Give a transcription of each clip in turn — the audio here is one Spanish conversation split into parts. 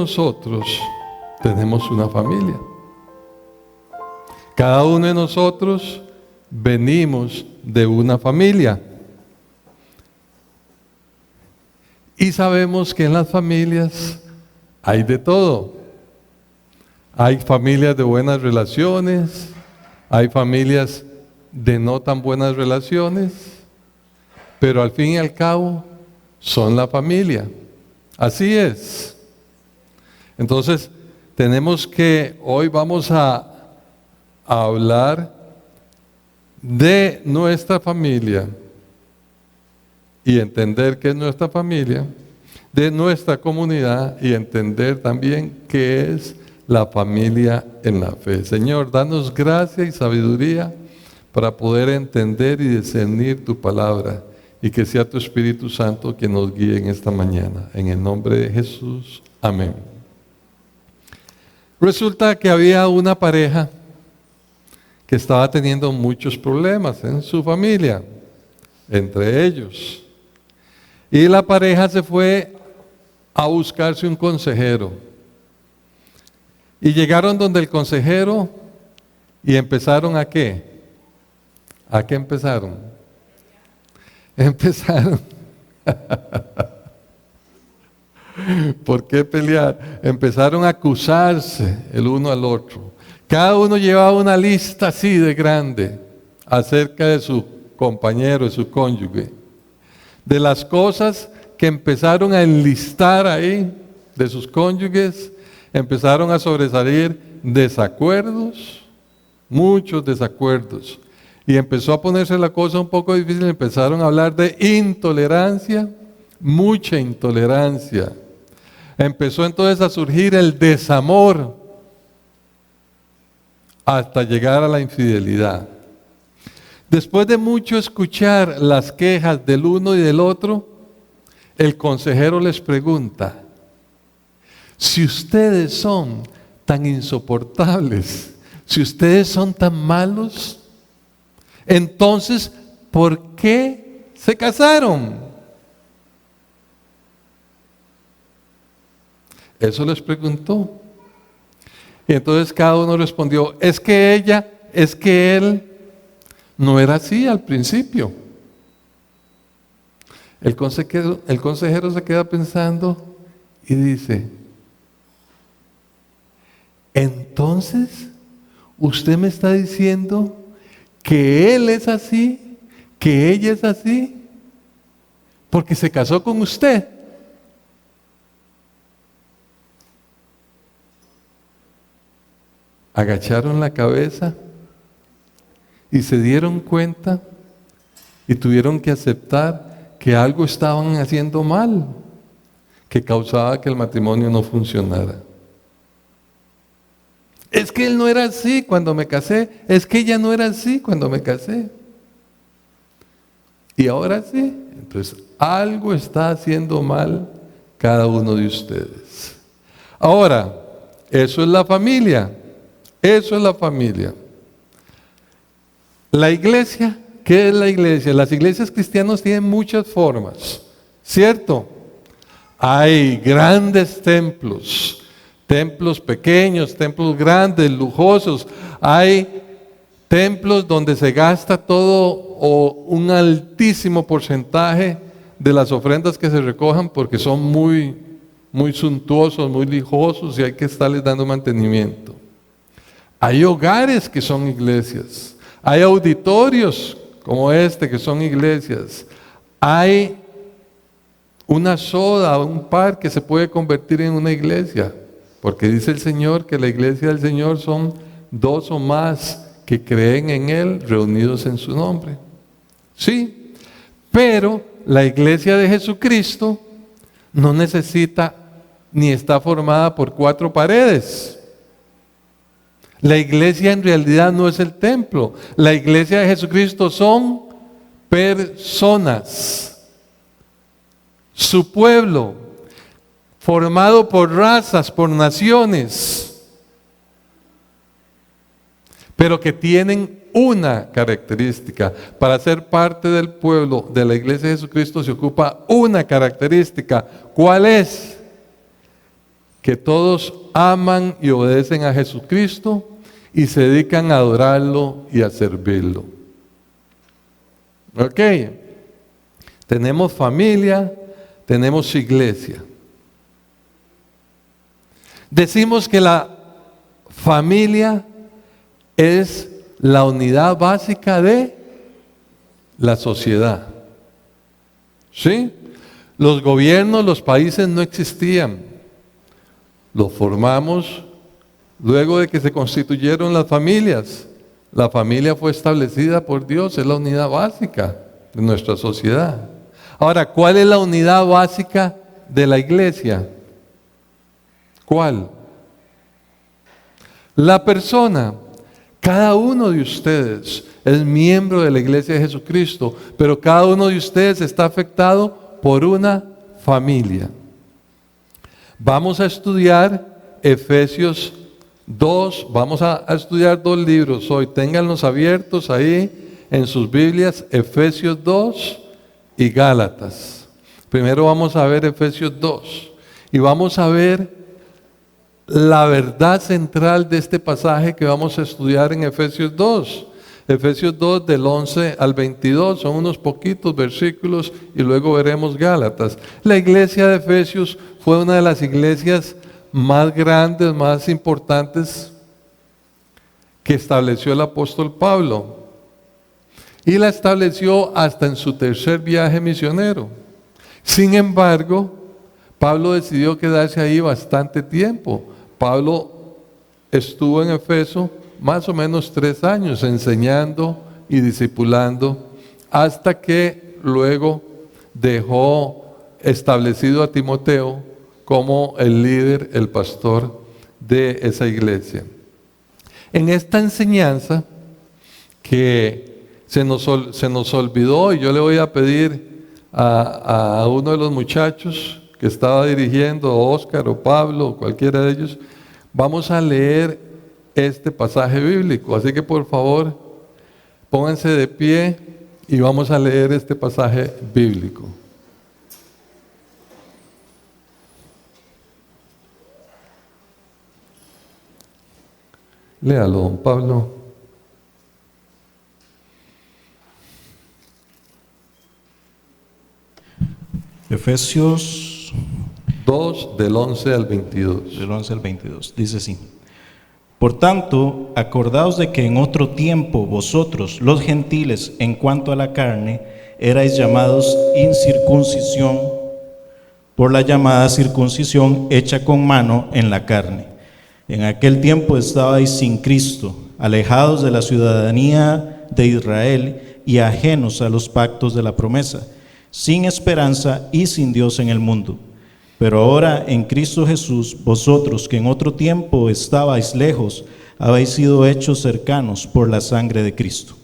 nosotros tenemos una familia. Cada uno de nosotros venimos de una familia. Y sabemos que en las familias hay de todo. Hay familias de buenas relaciones, hay familias de no tan buenas relaciones, pero al fin y al cabo son la familia. Así es. Entonces, hoy vamos a hablar de nuestra familia y entender qué es nuestra familia, de nuestra comunidad y entender también qué es la familia en la fe. Señor, danos gracia y sabiduría para poder entender y discernir tu palabra y que sea tu Espíritu Santo quien nos guíe en esta mañana. En el nombre de Jesús, amén. Resulta que había una pareja que estaba teniendo muchos problemas en su familia, entre ellos. Y la pareja se fue a buscarse un consejero. Y llegaron donde el consejero y empezaron ¿a qué? ¿A qué empezaron? Empezaron. ¿Por qué pelear? Empezaron a acusarse el uno al otro. Cada uno llevaba una lista así de grande acerca de su compañero, de su cónyuge. De las cosas que empezaron a enlistar ahí de sus cónyuges, empezaron a sobresalir desacuerdos, muchos desacuerdos. Y empezó a ponerse la cosa un poco difícil, empezaron a hablar de intolerancia, mucha intolerancia. Empezó entonces a surgir el desamor hasta llegar a la infidelidad. Después de mucho escuchar las quejas del uno y del otro, el consejero les pregunta: si ustedes son tan insoportables, si ustedes son tan malos, entonces, ¿por qué se casaron? Eso les preguntó. Y entonces cada uno respondió: es que él no era así al principio. El consejero se queda pensando y dice: entonces, usted me está diciendo que él es así, que ella es así, porque se casó con usted. Agacharon la cabeza y se dieron cuenta y tuvieron que aceptar que algo estaban haciendo mal, que causaba que el matrimonio no funcionara. Es que él no era así cuando me casé, es que ella no era así cuando me casé. Y ahora sí, entonces algo está haciendo mal cada uno de ustedes. Ahora, eso es la familia. Eso es la familia. La iglesia, ¿qué es la iglesia? Las iglesias cristianas tienen muchas formas, ¿cierto? Hay grandes templos, templos pequeños, templos grandes, lujosos. Hay templos donde se gasta todo o un altísimo porcentaje de las ofrendas que se recojan porque son muy suntuosos, muy lujosos y hay que estarles dando mantenimiento. Hay hogares que son iglesias, hay auditorios como este que son iglesias, hay una soda, un par que se puede convertir en una iglesia, porque dice el Señor que la iglesia del Señor son 2 o más que creen en Él reunidos en su nombre. Sí, pero la iglesia de Jesucristo no necesita ni está formada por 4 paredes. La iglesia en realidad no es el templo. La iglesia de Jesucristo son personas. Su pueblo, formado por razas, por naciones, pero que tienen una característica. Para ser parte del pueblo de la iglesia de Jesucristo se ocupa una característica. ¿Cuál es? que todos aman y obedecen a Jesucristo y se dedican a adorarlo y a servirlo. Ok, tenemos familia, tenemos iglesia. Decimos que la familia es la unidad básica de la sociedad. ¿Sí? Los gobiernos, los países no existían. Los formamos luego de que se constituyeron las familias. La familia fue establecida por Dios, es la unidad básica de nuestra sociedad. Ahora, ¿cuál es la unidad básica de la iglesia? ¿Cuál? La persona. Cada uno de ustedes es miembro de la iglesia de Jesucristo, pero cada uno de ustedes está afectado por una familia. Vamos a estudiar Efesios 2, vamos a estudiar 2 libros hoy, ténganlos abiertos ahí en sus Biblias, Efesios 2 y Gálatas. Primero vamos a ver Efesios 2 y vamos a ver la verdad central de este pasaje que vamos a estudiar en Efesios 2. Efesios 2 del 11 al 22, son unos poquitos versículos y luego veremos Gálatas. La iglesia de Efesios fue una de las iglesias más grandes, más importantes que estableció el apóstol Pablo. Y la estableció hasta en su tercer viaje misionero. Sin embargo, Pablo decidió quedarse ahí bastante tiempo. Pablo estuvo en Efeso más o menos 3 años enseñando y discipulando hasta que luego dejó establecido a Timoteo como el líder, el pastor de esa iglesia. En esta enseñanza que se nos olvidó, y yo le voy a pedir a uno de los muchachos que estaba dirigiendo, Óscar o Pablo o cualquiera de ellos, vamos a leer este pasaje bíblico. Así que por favor, pónganse de pie y vamos a leer este pasaje bíblico. Léalo, don Pablo. Efesios 2 del 11 al 22. Del 11 al 22, dice así: Por tanto, acordaos de que en otro tiempo vosotros, los gentiles, en cuanto a la carne, erais llamados incircuncisión por la llamada circuncisión hecha con mano en la carne. En aquel tiempo estabais sin Cristo, alejados de la ciudadanía de Israel y ajenos a los pactos de la promesa, sin esperanza y sin Dios en el mundo. Pero ahora en Cristo Jesús, vosotros que en otro tiempo estabais lejos, habéis sido hechos cercanos por la sangre de Cristo.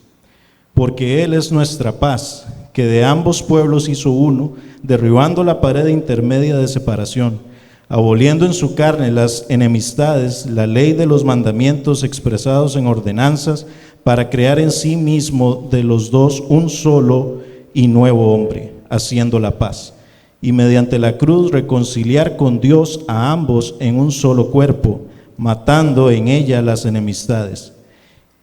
Porque Él es nuestra paz, que de ambos pueblos hizo uno, derribando la pared intermedia de separación, aboliendo en su carne las enemistades, la ley de los mandamientos expresados en ordenanzas, para crear en sí mismo de los dos un solo y nuevo hombre, haciendo la paz, y mediante la cruz reconciliar con Dios a ambos en un solo cuerpo, matando en ella las enemistades.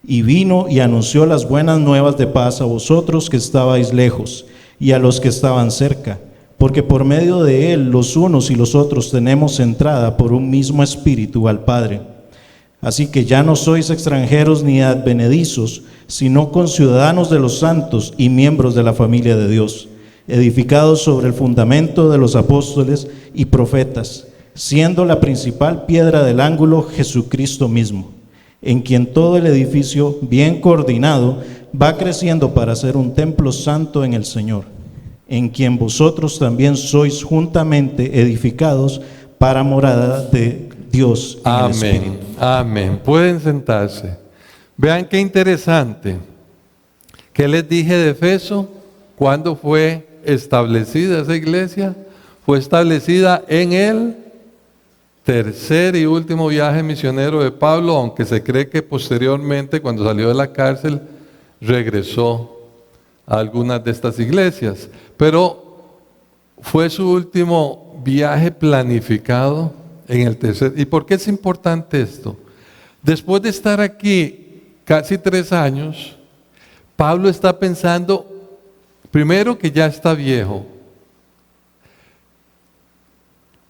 Y vino y anunció las buenas nuevas de paz a vosotros que estabais lejos, y a los que estaban cerca, porque por medio de él los unos y los otros tenemos entrada por un mismo espíritu al Padre. Así que ya no sois extranjeros ni advenedizos, sino conciudadanos de los santos y miembros de la familia de Dios, edificados sobre el fundamento de los apóstoles y profetas, siendo la principal piedra del ángulo Jesucristo mismo, en quien todo el edificio, bien coordinado, va creciendo para ser un templo santo en el Señor, en quien vosotros también sois juntamente edificados para morada de Dios en el Espíritu. Amén. Pueden sentarse. Vean qué interesante. ¿Qué les dije de Efeso? ¿Cuándo fue establecida esa iglesia? Fue establecida en el tercer y último viaje misionero de Pablo, aunque se cree que posteriormente, cuando salió de la cárcel, regresó a algunas de estas iglesias. Pero fue su último viaje planificado En el tercer. ¿Y por qué es importante esto? Después de estar aquí casi 3 años, Pablo está pensando, primero que ya está viejo.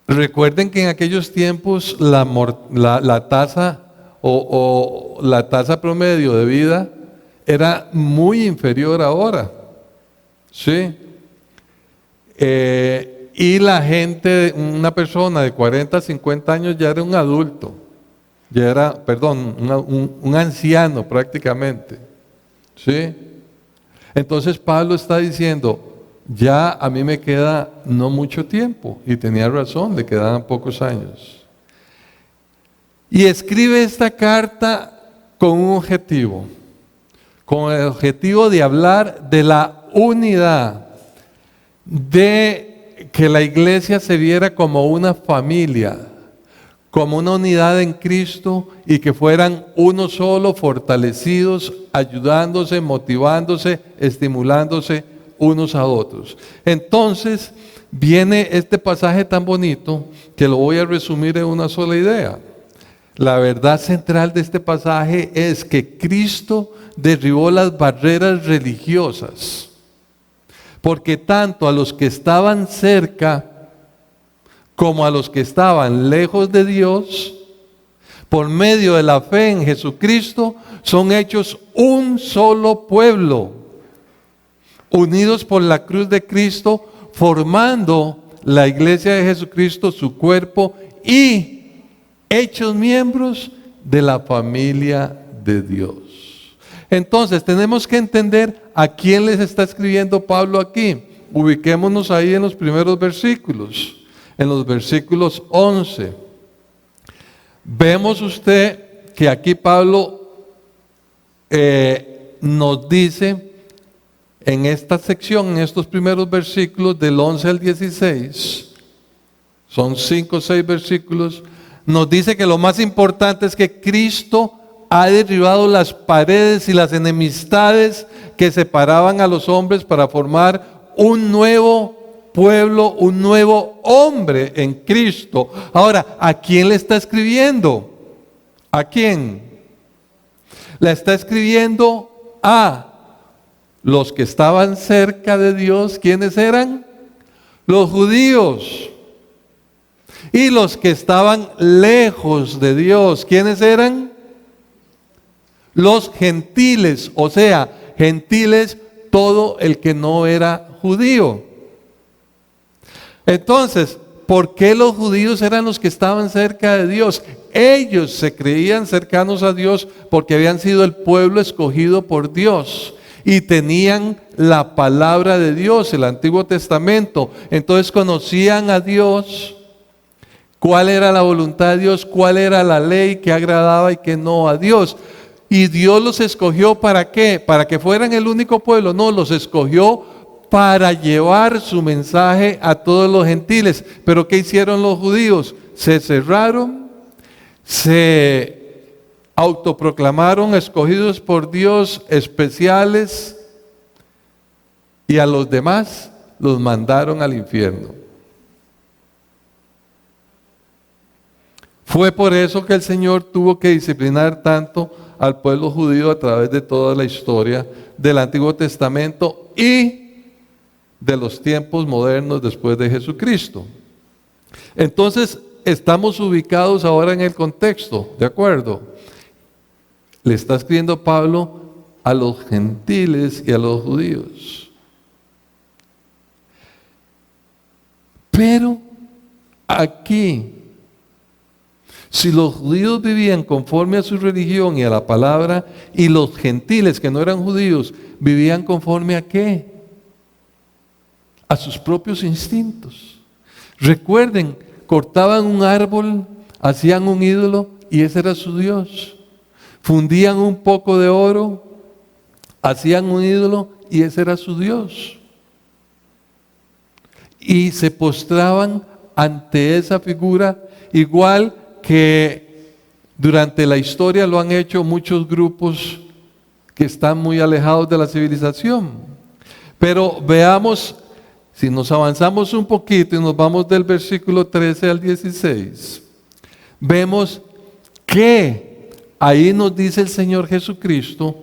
Recuerden que en aquellos tiempos la tasa o la tasa promedio de vida era muy inferior ahora. ¿Sí? Y la gente, una persona de 40, 50 años ya era un adulto. Ya era, perdón, un anciano prácticamente. ¿Sí? Entonces Pablo está diciendo, ya a mí me queda no mucho tiempo. Y tenía razón, le quedaban pocos años. Y escribe esta carta con un objetivo. Con el objetivo de hablar de la unidad, de que la iglesia se viera como una familia, como una unidad en Cristo y que fueran uno solo, fortalecidos, ayudándose, motivándose, estimulándose unos a otros. Entonces viene este pasaje tan bonito que lo voy a resumir en una sola idea. La verdad central de este pasaje es que Cristo derribó las barreras religiosas, porque tanto a los que estaban cerca como a los que estaban lejos de Dios, por medio de la fe en Jesucristo, son hechos un solo pueblo, unidos por la cruz de Cristo, formando la iglesia de Jesucristo, su cuerpo, y hechos miembros de la familia de Dios. Entonces tenemos que entender a quién les está escribiendo Pablo aquí. Ubiquémonos ahí en los primeros versículos. En los versículos 11. Vemos usted que aquí Pablo nos dice en esta sección, en estos primeros versículos del 11 al 16, son 5 o 6 versículos, nos dice que lo más importante es que Cristo ha derribado las paredes y las enemistades que separaban a los hombres para formar un nuevo pueblo, un nuevo hombre en Cristo. Ahora, ¿a quién le está escribiendo? ¿A quién? Le está escribiendo a los que estaban cerca de Dios. ¿Quiénes eran? Los judíos. Y los que estaban lejos de Dios. ¿Quiénes eran? Los gentiles, o sea, gentiles todo el que no era judío. Entonces, ¿por qué los judíos eran los que estaban cerca de Dios? Ellos se creían cercanos a Dios porque habían sido el pueblo escogido por Dios y tenían la palabra de Dios, el Antiguo Testamento. Entonces conocían a Dios, cuál era la voluntad de Dios, cuál era la ley que agradaba y que no a Dios. Y Dios los escogió ¿para qué? ¿Para que fueran el único pueblo? No, los escogió para llevar su mensaje a todos los gentiles. Pero ¿qué hicieron los judíos? Se cerraron, se autoproclamaron escogidos por Dios, especiales, y a los demás los mandaron al infierno. Fue por eso que el Señor tuvo que disciplinar tanto al pueblo judío a través de toda la historia del Antiguo Testamento y de los tiempos modernos después de Jesucristo. Entonces, estamos ubicados ahora en el contexto, ¿de acuerdo? Le está escribiendo Pablo a los gentiles y a los judíos. Pero aquí, si los judíos vivían conforme a su religión y a la palabra, y los gentiles que no eran judíos vivían conforme a ¿qué? A sus propios instintos. Recuerden, cortaban un árbol, hacían un ídolo y ese era su Dios. Fundían un poco de oro, hacían un ídolo y ese era su Dios. Y se postraban ante esa figura, igual que durante la historia lo han hecho muchos grupos que están muy alejados de la civilización. Pero veamos, si nos avanzamos un poquito y nos vamos del versículo 13 al 16, vemos que ahí nos dice el Señor Jesucristo,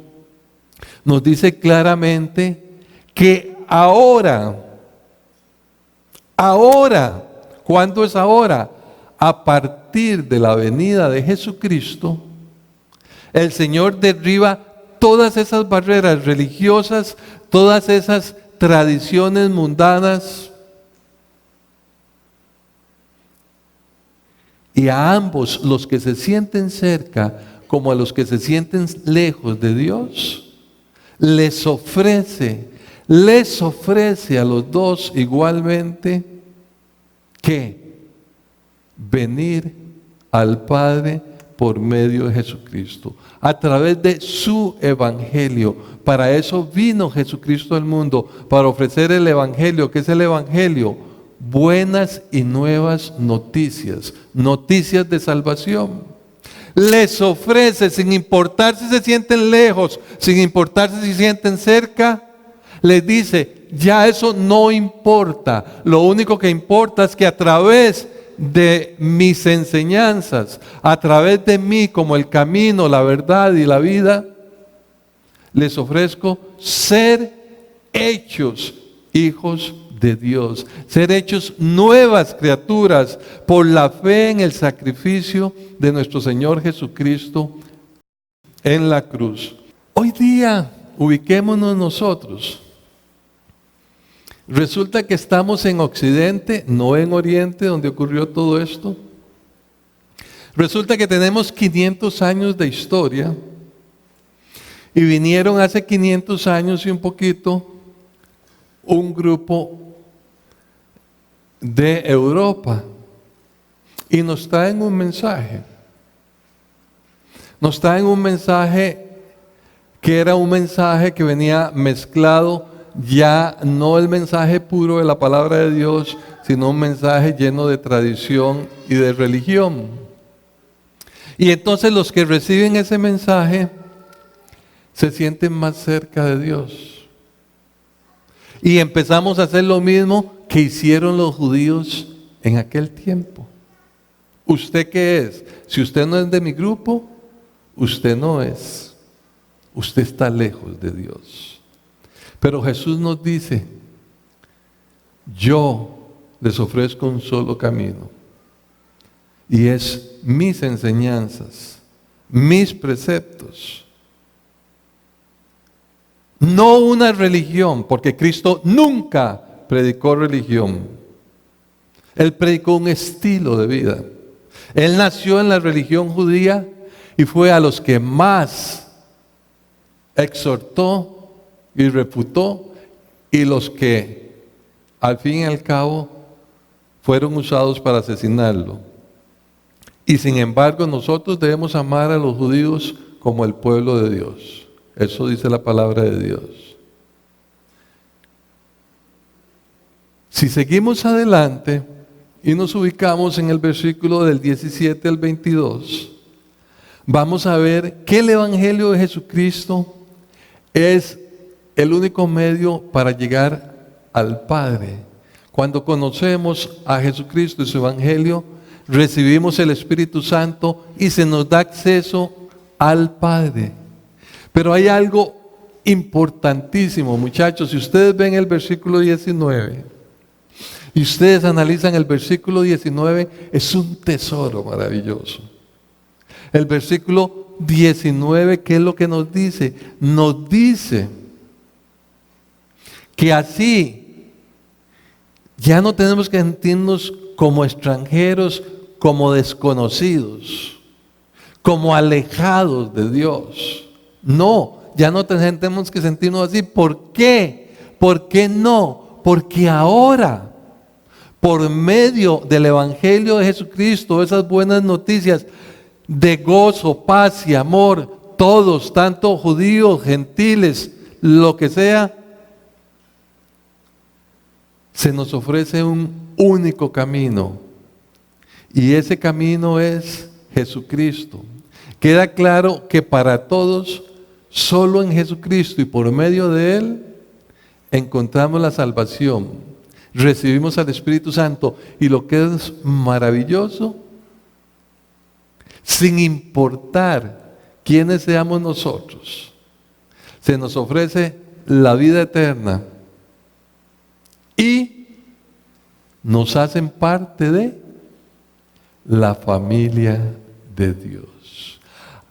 nos dice claramente que ahora, ¿cuándo es ahora? A partir de la venida de Jesucristo, el Señor derriba todas esas barreras religiosas, todas esas tradiciones mundanas, y a ambos, los que se sienten cerca como a los que se sienten lejos de Dios, les ofrece a los dos igualmente que venir al Padre por medio de Jesucristo, a través de su evangelio. Para eso vino Jesucristo al mundo, para ofrecer el evangelio. ¿Qué es el evangelio? Buenas y nuevas noticias, noticias de salvación. Les ofrece, sin importar si se sienten lejos, sin importar si se sienten cerca, les dice, ya eso no importa. Lo único que importa es que a través de mis enseñanzas, a través de mí como el camino, la verdad y la vida, les ofrezco ser hechos hijos de Dios, ser hechos nuevas criaturas por la fe en el sacrificio de nuestro Señor Jesucristo en la cruz. Hoy día, ubiquémonos nosotros. Resulta que estamos en Occidente, no en Oriente, donde ocurrió todo esto. Resulta que tenemos 500 años de historia y vinieron hace 500 años y un poquito un grupo de Europa y nos traen un mensaje. Nos traen un mensaje que era un mensaje que venía mezclado, ya no el mensaje puro de la palabra de Dios, sino un mensaje lleno de tradición y de religión. Y entonces los que reciben ese mensaje se sienten más cerca de Dios. Y empezamos a hacer lo mismo que hicieron los judíos en aquel tiempo. ¿Usted qué es? Si usted no es de mi grupo, usted no es. Usted está lejos de Dios. Pero Jesús nos dice, yo les ofrezco un solo camino. Y es mis enseñanzas, mis preceptos. No una religión, porque Cristo nunca predicó religión. Él predicó un estilo de vida. Él nació en la religión judía y fue a los que más exhortó y refutó, y los que al fin y al cabo fueron usados para asesinarlo. Y sin embargo nosotros debemos amar a los judíos como el pueblo de Dios. Eso dice la palabra de Dios. Si seguimos adelante y nos ubicamos en el versículo del 17 al 22, vamos a ver que el Evangelio de Jesucristo es el único medio para llegar al Padre. Cuando conocemos a Jesucristo y su Evangelio, recibimos el Espíritu Santo y se nos da acceso al Padre. Pero hay algo importantísimo, muchachos. Si ustedes ven el versículo 19 y ustedes analizan el versículo 19, es un tesoro maravilloso. El versículo 19, ¿qué es lo que nos dice? Nos dice que así ya no tenemos que sentirnos como extranjeros, como desconocidos, como alejados de Dios. No, ya no tenemos que sentirnos así. ¿Por qué? ¿Por qué no? Porque ahora, por medio del Evangelio de Jesucristo, esas buenas noticias de gozo, paz y amor, todos, tanto judíos, gentiles, lo que sea, se nos ofrece un único camino. Y ese camino es Jesucristo. Queda claro que para todos, solo en Jesucristo y por medio de Él, encontramos la salvación. Recibimos al Espíritu Santo. Y lo que es maravilloso sin importar quiénes seamos nosotros, se nos ofrece la vida eterna y nos hacen parte de la familia de Dios.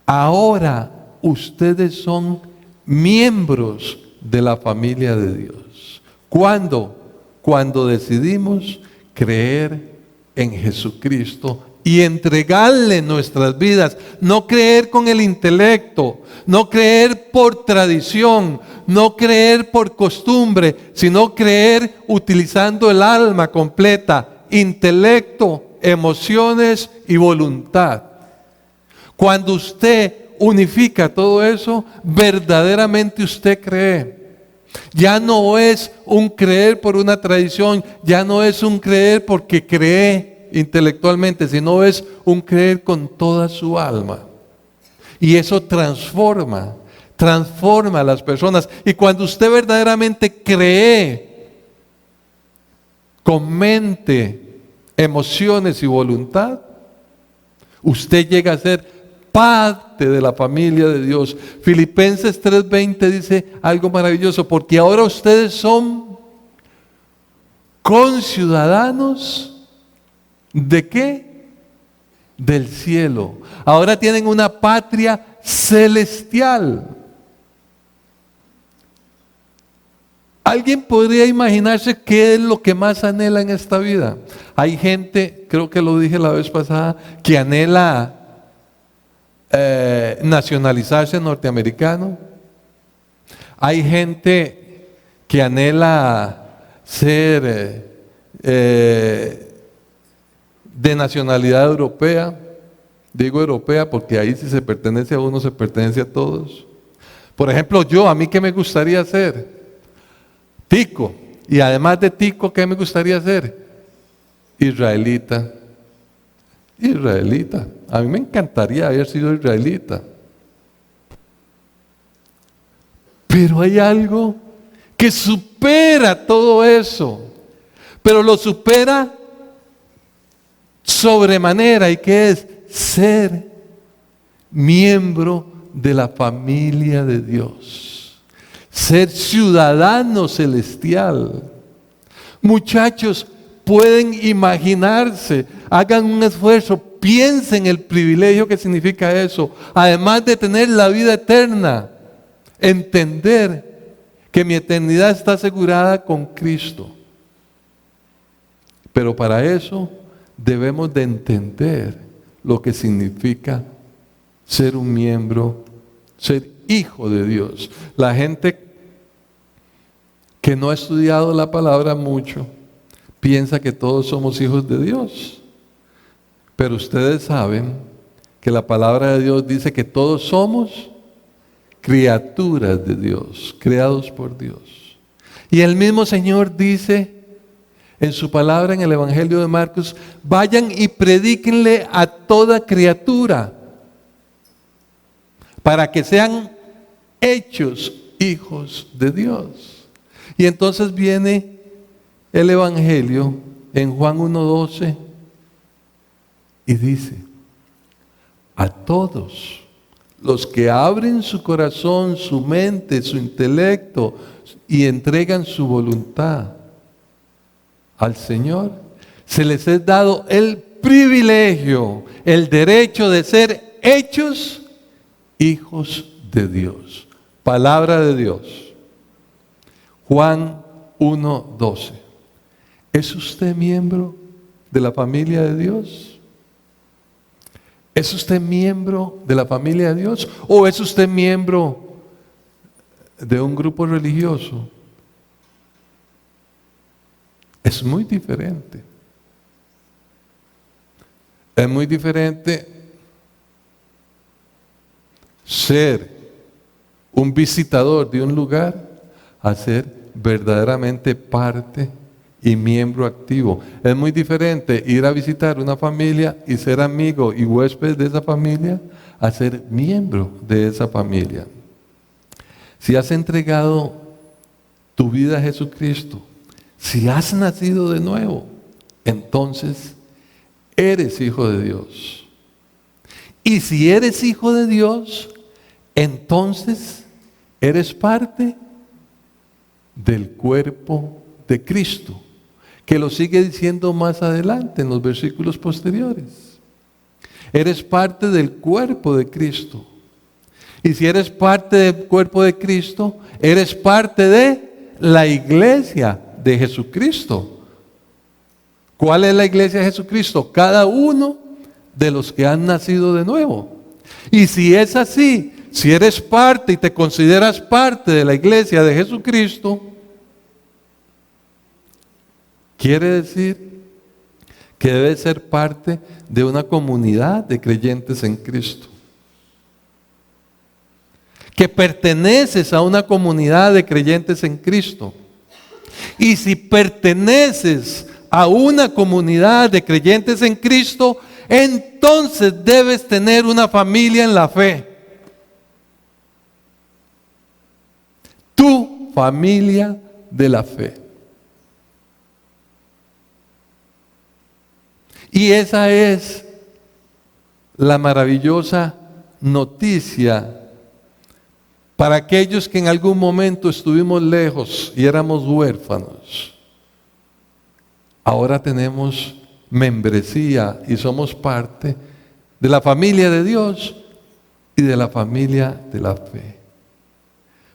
Ahora ustedes son miembros de la familia de Dios. ¿Cuándo? Cuando decidimos creer en Jesucristo y entregarle nuestras vidas. No creer con el intelecto, no creer por tradición, no creer por costumbre, sino creer utilizando el alma completa, intelecto, emociones y voluntad. Cuando usted unifica todo eso, verdaderamente usted cree. Ya no es un creer por una tradición, ya no es un creer porque cree intelectualmente, sino es un creer con toda su alma. Y eso transforma a las personas. Y cuando usted verdaderamente cree con mente, emociones y voluntad, usted llega a ser parte de la familia de Dios. Filipenses 3:20 dice algo maravilloso, porque ahora ustedes son conciudadanos ¿de qué? Del cielo. Ahora tienen una patria celestial. ¿Alguien podría imaginarse qué es lo que más anhela en esta vida? Hay gente, creo que lo dije la vez pasada, que anhela nacionalizarse norteamericano. Hay gente que anhela ser de nacionalidad europea. Digo europea porque ahí si se pertenece a uno, se pertenece a todos. Por ejemplo, a mí ¿qué me gustaría ser? Tico. Y además de tico, ¿qué me gustaría ser? Israelita. Israelita. A mí me encantaría haber sido israelita. Pero hay algo que supera todo eso. Pero lo supera sobremanera. ¿Y qué es? Ser miembro de la familia de Dios. Ser ciudadano celestial. Muchachos, pueden imaginarse, hagan un esfuerzo, piensen el privilegio que significa eso. Además de tener la vida eterna, entender que mi eternidad está asegurada con Cristo. Pero para eso debemos de entender lo que significa ser un miembro, ser hijo de Dios. La gente que no ha estudiado la palabra mucho piensa que todos somos hijos de Dios. Pero ustedes saben que la palabra de Dios dice que todos somos criaturas de Dios, creados por Dios. Y el mismo Señor dice en su palabra en el Evangelio de Marcos: vayan y predíquenle a toda criatura para que sean hechos hijos de Dios. Y entonces viene el Evangelio en Juan 1:12 y dice: a todos los que abren su corazón, su mente, su intelecto y entregan su voluntad al Señor, se les es dado el privilegio, el derecho de ser hechos hijos de Dios. Palabra de Dios. Juan 1:12. ¿Es usted miembro de la familia de Dios? ¿Es usted miembro de la familia de Dios? ¿O es usted miembro de un grupo religioso? Es muy diferente. Es muy diferente ser un visitador de un lugar a ser verdaderamente parte y miembro activo. Es muy diferente ir a visitar una familia y ser amigo y huésped de esa familia a ser miembro de esa familia. Si has entregado tu vida a Jesucristo, si has nacido de nuevo, entonces eres hijo de Dios. Y si eres hijo de Dios, entonces eres parte del cuerpo de Cristo, que lo sigue diciendo más adelante en los versículos posteriores. Eres parte del cuerpo de Cristo. Y si eres parte del cuerpo de Cristo, eres parte de la iglesia de Jesucristo. ¿Cuál es la iglesia de Jesucristo? Cada uno de los que han nacido de nuevo. Y si es así, si eres parte y te consideras parte de la iglesia de Jesucristo, quiere decir que debes ser parte de una comunidad de creyentes en Cristo. Que perteneces a una comunidad de creyentes en Cristo. Y si perteneces a una comunidad de creyentes en Cristo, entonces debes tener una familia en la fe. Tu familia de la fe. Y esa es la maravillosa noticia para aquellos que en algún momento estuvimos lejos y éramos huérfanos. Ahora tenemos membresía y somos parte de la familia de Dios y de la familia de la fe.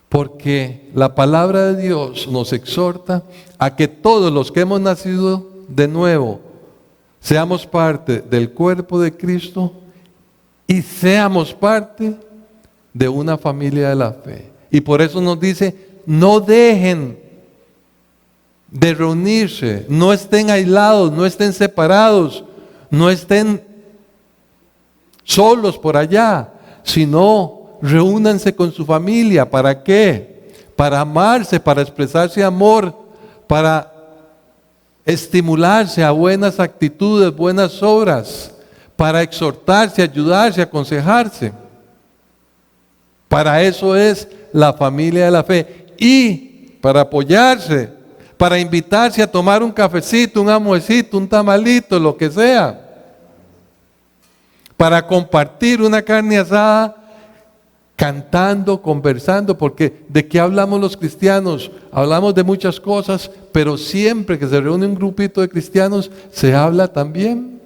Porque la palabra de Dios nos exhorta a que todos los que hemos nacido de nuevo seamos parte del cuerpo de Cristo y seamos parte de una familia de la fe. Y por eso nos dice, no dejen de reunirse, no estén aislados, no estén separados, no estén solos por allá, sino reúnanse con su familia. ¿Para qué? Para amarse, para expresarse amor, para estimularse a buenas actitudes, buenas obras, para exhortarse, ayudarse, aconsejarse. Para eso es la familia de la fe. Y para apoyarse, para invitarse a tomar un cafecito, un almuercito, un tamalito, lo que sea. Para compartir una carne asada, cantando, conversando, porque ¿de qué hablamos los cristianos? Hablamos de muchas cosas, pero siempre que se reúne un grupito de cristianos, se habla también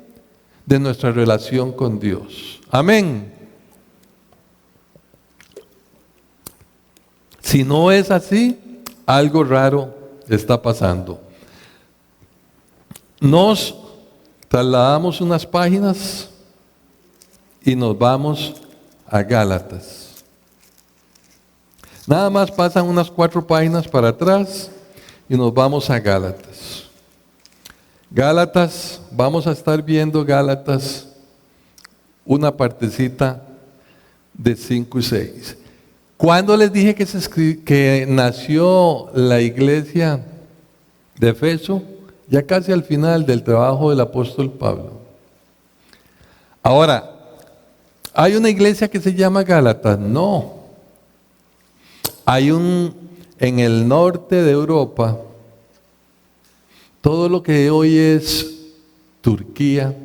de nuestra relación con Dios. Amén. Si no es así, algo raro está pasando. Nos trasladamos unas páginas y nos vamos a Gálatas. Nada más pasan unas 4 páginas para atrás y nos vamos a Gálatas. Gálatas, vamos a estar viendo Gálatas, una partecita de 5 y 6. ¿Cuándo les dije que nació la iglesia de Efeso? Ya casi al final del trabajo del apóstol Pablo. Ahora, ¿hay una iglesia que se llama Gálatas? No. Hay en el norte de Europa, todo lo que hoy es Turquía.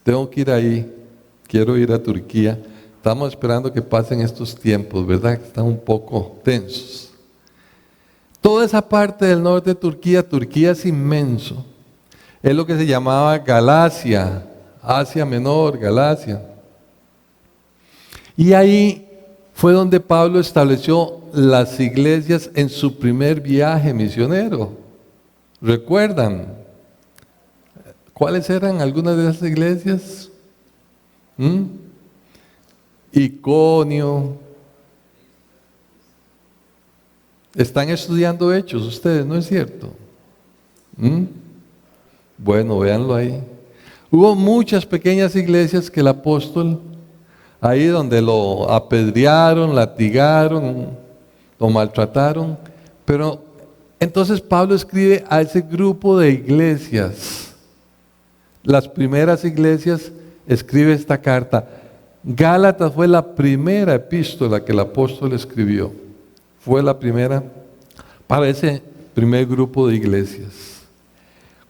Tengo que ir ahí, quiero ir a Turquía. Estamos esperando que pasen estos tiempos, ¿verdad? Que están un poco tensos. Toda esa parte del norte de Turquía, Turquía es inmenso. Es lo que se llamaba Galacia, Asia Menor, Galacia. Y ahí fue donde Pablo estableció las iglesias en su primer viaje misionero. ¿Recuerdan? ¿Cuáles eran algunas de esas iglesias? Iconio. Están estudiando Hechos ustedes, ¿no es cierto? Bueno, véanlo ahí. Hubo muchas pequeñas iglesias que el apóstol, ahí donde lo apedrearon, latigaron, lo maltrataron, pero entonces Pablo escribe a ese grupo de iglesias. Las primeras iglesias, escribe esta carta. Gálatas fue la primera epístola que el apóstol escribió. Fue la primera para ese primer grupo de iglesias.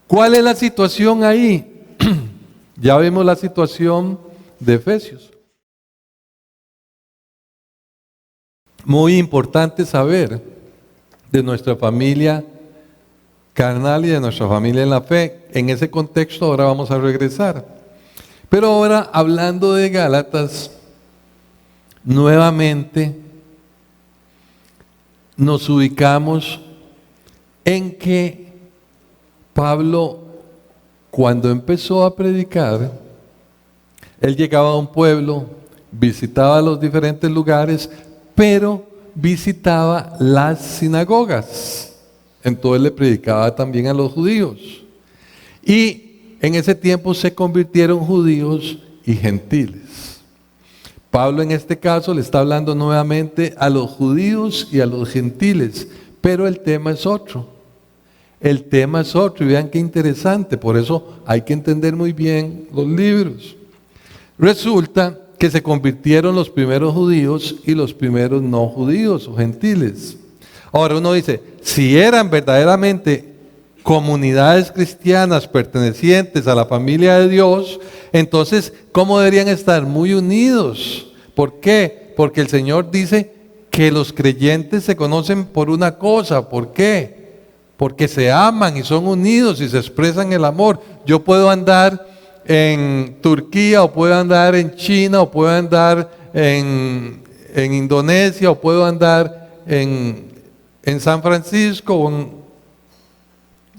¿Cuál es la situación ahí? Ya vimos la situación de Efesios. Muy importante saber de nuestra familia carnal y de nuestra familia en la fe. En ese contexto ahora vamos a regresar. Pero ahora, hablando de Gálatas, nuevamente nos ubicamos en que Pablo, cuando empezó a predicar, él llegaba a un pueblo, visitaba los diferentes lugares, pero visitaba las sinagogas. Entonces le predicaba también a los judíos. Y en ese tiempo se convirtieron judíos y gentiles. Pablo en este caso le está hablando nuevamente a los judíos y a los gentiles, pero el tema es otro. El tema es otro y vean qué interesante, por eso hay que entender muy bien los libros. Resulta que se convirtieron los primeros judíos y los primeros no judíos o gentiles. Ahora uno dice, si eran verdaderamente comunidades cristianas pertenecientes a la familia de Dios, entonces, ¿cómo deberían estar? Muy unidos. ¿Por qué? Porque el Señor dice que los creyentes se conocen por una cosa. ¿Por qué? Porque se aman y son unidos y se expresan el amor. Yo puedo andar en Turquía, o puedo andar en China, o puedo andar en Indonesia, o puedo andar en San Francisco, o en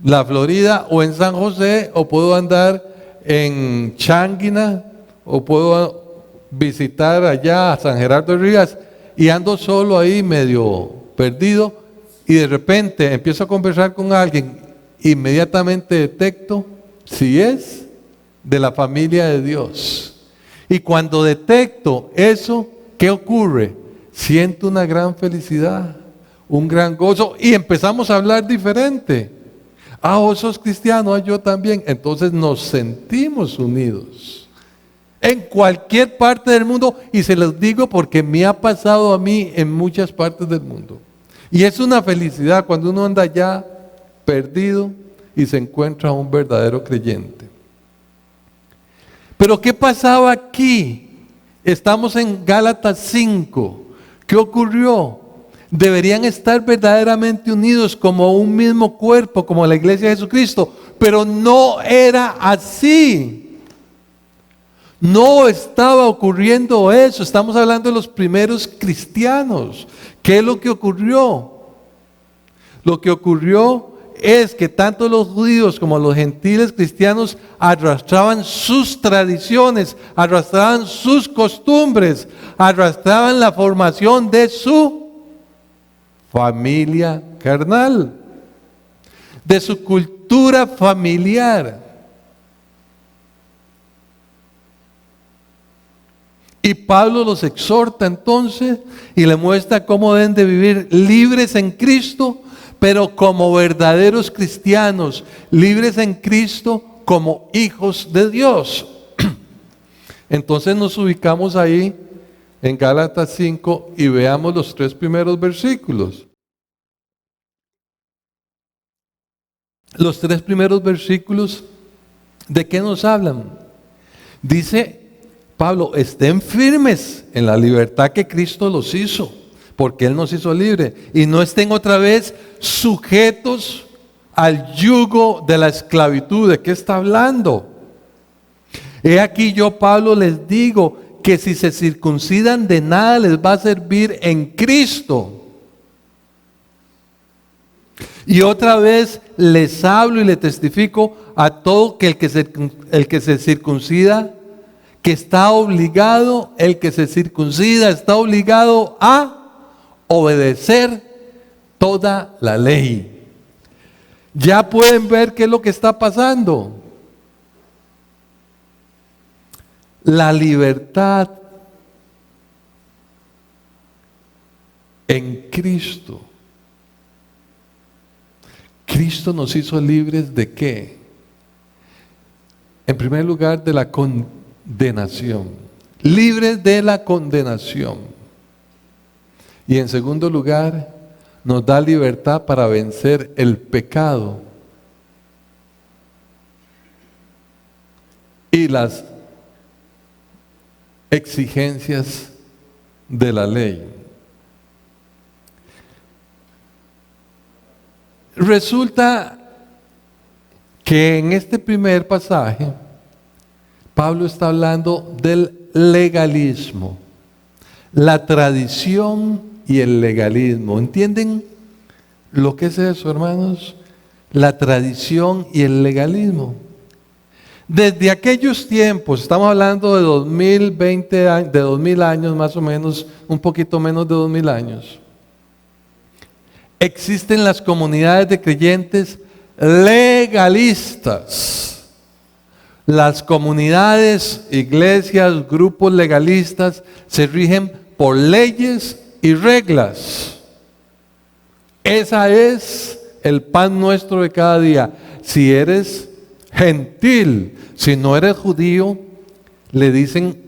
la Florida, o en San José, o puedo andar en Changuina, o puedo visitar allá a San Gerardo de Rivas, y ando solo ahí medio perdido, y de repente empiezo a conversar con alguien, inmediatamente detecto si es de la familia de Dios. Y cuando detecto eso, ¿qué ocurre? Siento una gran felicidad, un gran gozo, y empezamos a hablar diferente. Ah, vos sos cristiano, ah, yo también. Entonces nos sentimos unidos en cualquier parte del mundo, y se los digo porque me ha pasado a mí en muchas partes del mundo. Y es una felicidad cuando uno anda allá perdido y se encuentra a un verdadero creyente. Pero ¿qué pasaba aquí? Estamos en Gálatas 5. ¿Qué ocurrió? Deberían estar verdaderamente unidos como un mismo cuerpo, como la iglesia de Jesucristo. Pero no era así. No estaba ocurriendo eso. Estamos hablando de los primeros cristianos. ¿Qué es lo que ocurrió? Lo que ocurrió es que tanto los judíos como los gentiles cristianos arrastraban sus tradiciones, arrastraban sus costumbres, arrastraban la formación de su familia carnal, de su cultura familiar. Y Pablo los exhorta entonces y le muestra cómo deben de vivir libres en Cristo, pero como verdaderos cristianos, libres en Cristo como hijos de Dios. Entonces nos ubicamos ahí en Gálatas 5 y veamos los 3 primeros versículos. Los 3 primeros versículos, ¿de qué nos hablan? Dice Pablo, estén firmes en la libertad que Cristo los hizo, porque Él nos hizo libres, y no estén otra vez sujetos al yugo de la esclavitud. ¿De qué está hablando? He aquí yo, Pablo, les digo que si se circuncidan, de nada les va a servir en Cristo. Y otra vez les hablo y les testifico a todo que el que se circuncida, que está obligado, el que se circuncida está obligado a obedecer toda la ley. Ya pueden ver qué es lo que está pasando. La libertad en Cristo. Cristo nos hizo libres ¿de qué? En primer lugar, de la condenación. Libres de la condenación. Y en segundo lugar, nos da libertad para vencer el pecado y las exigencias de la ley. Resulta que en este primer pasaje, Pablo está hablando del legalismo, la tradición y el legalismo. ¿Entienden lo que es eso, hermanos? La tradición y el legalismo. Desde aquellos tiempos, estamos hablando de 2020 años, de 2000 años más o menos, un poquito menos de 2000 años. Existen las comunidades de creyentes legalistas. Las comunidades, iglesias, grupos legalistas se rigen por leyes y reglas. Esa es el pan nuestro de cada día. Si eres gentil, si no eres judío, le dicen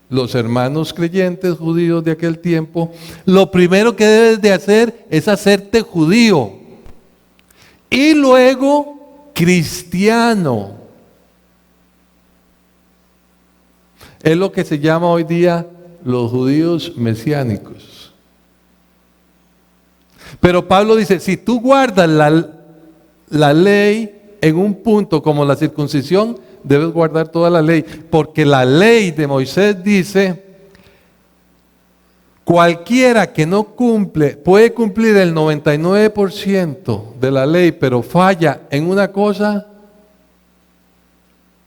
los hermanos creyentes judíos de aquel tiempo, lo primero que debes de hacer es hacerte judío y luego cristiano. Es lo que se llama hoy día los judíos mesiánicos. Pero Pablo dice, si tú guardas la ley en un punto como la circuncisión, debes guardar toda la ley, porque la ley de Moisés dice, cualquiera que no cumple, puede cumplir el 99% de la ley, pero falla en una cosa,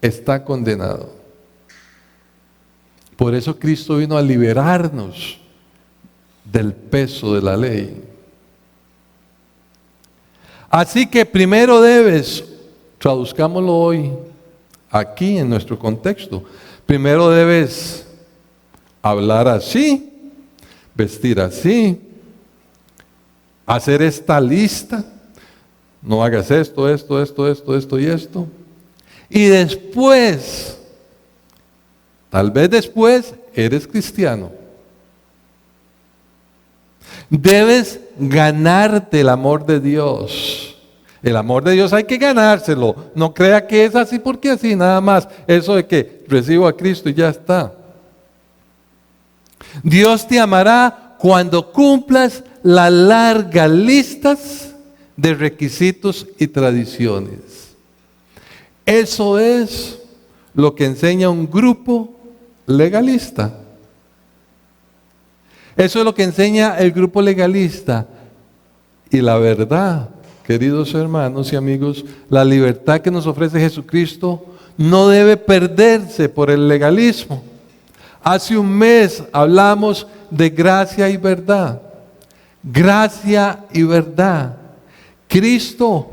está condenado. Por eso Cristo vino a liberarnos del peso de la ley. Así que primero debes, traduzcámoslo hoy, aquí en nuestro contexto, primero debes hablar así, vestir así, hacer esta lista, no hagas esto y esto. Y después, tal vez después, eres cristiano. Debes ganarte el amor de Dios. El amor de Dios hay que ganárselo. No crea que es así porque así, nada más. Eso de que recibo a Cristo y ya está. Dios te amará cuando cumplas las largas listas de requisitos y tradiciones. Eso es lo que enseña un grupo legalista. Eso es lo que enseña el grupo legalista. Y la verdad, queridos hermanos y amigos, la libertad que nos ofrece Jesucristo no debe perderse por el legalismo. Hace un mes hablamos de gracia y verdad. Gracia y verdad. Cristo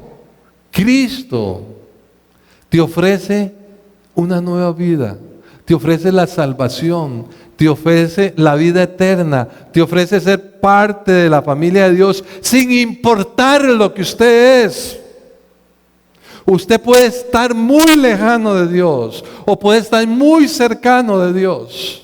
te ofrece una nueva vida, te ofrece la salvación, te ofrece la vida eterna, te ofrece ser parte de la familia de Dios sin importar lo que usted es. Usted puede estar muy lejano de Dios o puede estar muy cercano de Dios.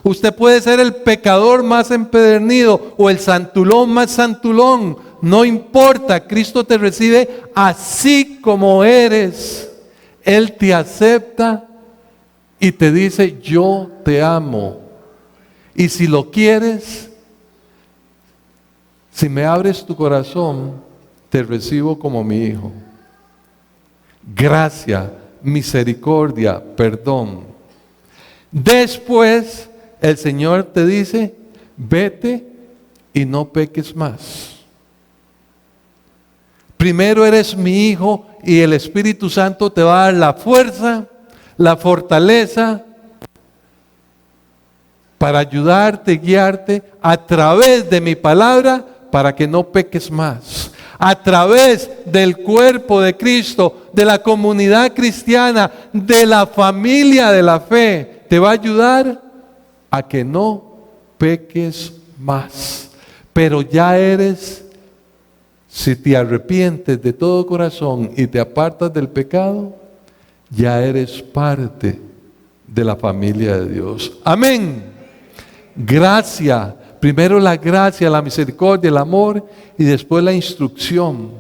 Usted puede ser el pecador más empedernido o el santulón más santulón. No importa, Cristo te recibe así como eres. Él te acepta y te dice, yo te amo. Y si lo quieres, si me abres tu corazón, te recibo como mi hijo. Gracia, misericordia, perdón. Después, el Señor te dice, vete y no peques más. Primero eres mi hijo y el Espíritu Santo te va a dar la fuerza, la fortaleza para ayudarte, guiarte a través de mi palabra para que no peques más. A través del cuerpo de Cristo, de la comunidad cristiana, de la familia de la fe, te va a ayudar a que no peques más. Pero ya eres, si te arrepientes de todo corazón y te apartas del pecado, ya eres parte de la familia de Dios. Amén. Gracia. Primero la gracia, la misericordia, el amor y después la instrucción.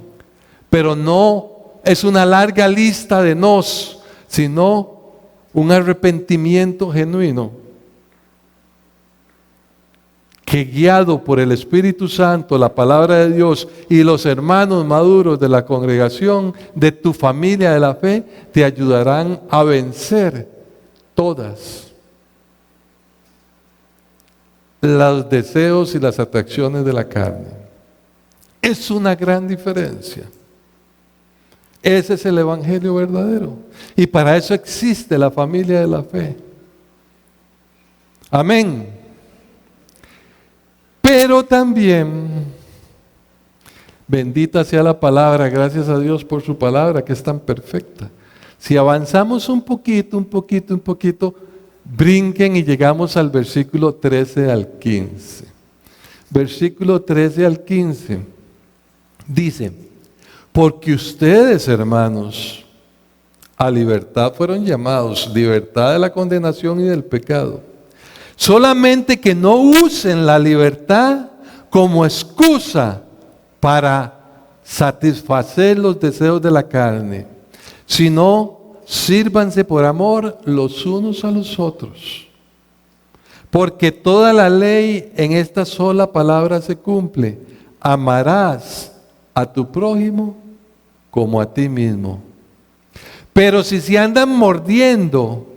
Pero no es una larga lista de nos, sino un arrepentimiento genuino. que guiado por el Espíritu Santo, la palabra de Dios y los hermanos maduros de la congregación, de tu familia de la fe, te ayudarán a vencer todas los deseos y las atracciones de la carne. Es una gran diferencia. Ese es el evangelio verdadero. Y para eso existe la familia de la fe. Amén. Pero también, bendita sea la palabra, gracias a Dios por su palabra que es tan perfecta. Si avanzamos un poquito, brinquen y llegamos al versículo 13 al 15. Versículo 13 al 15 dice: porque ustedes, hermanos, a libertad fueron llamados, libertad de la condenación y del pecado. Solamente que no usen la libertad como excusa para satisfacer los deseos de la carne, sino sírvanse por amor los unos a los otros. Porque toda la ley en esta sola palabra se cumple: amarás a tu prójimo como a ti mismo. Pero si se andan mordiendo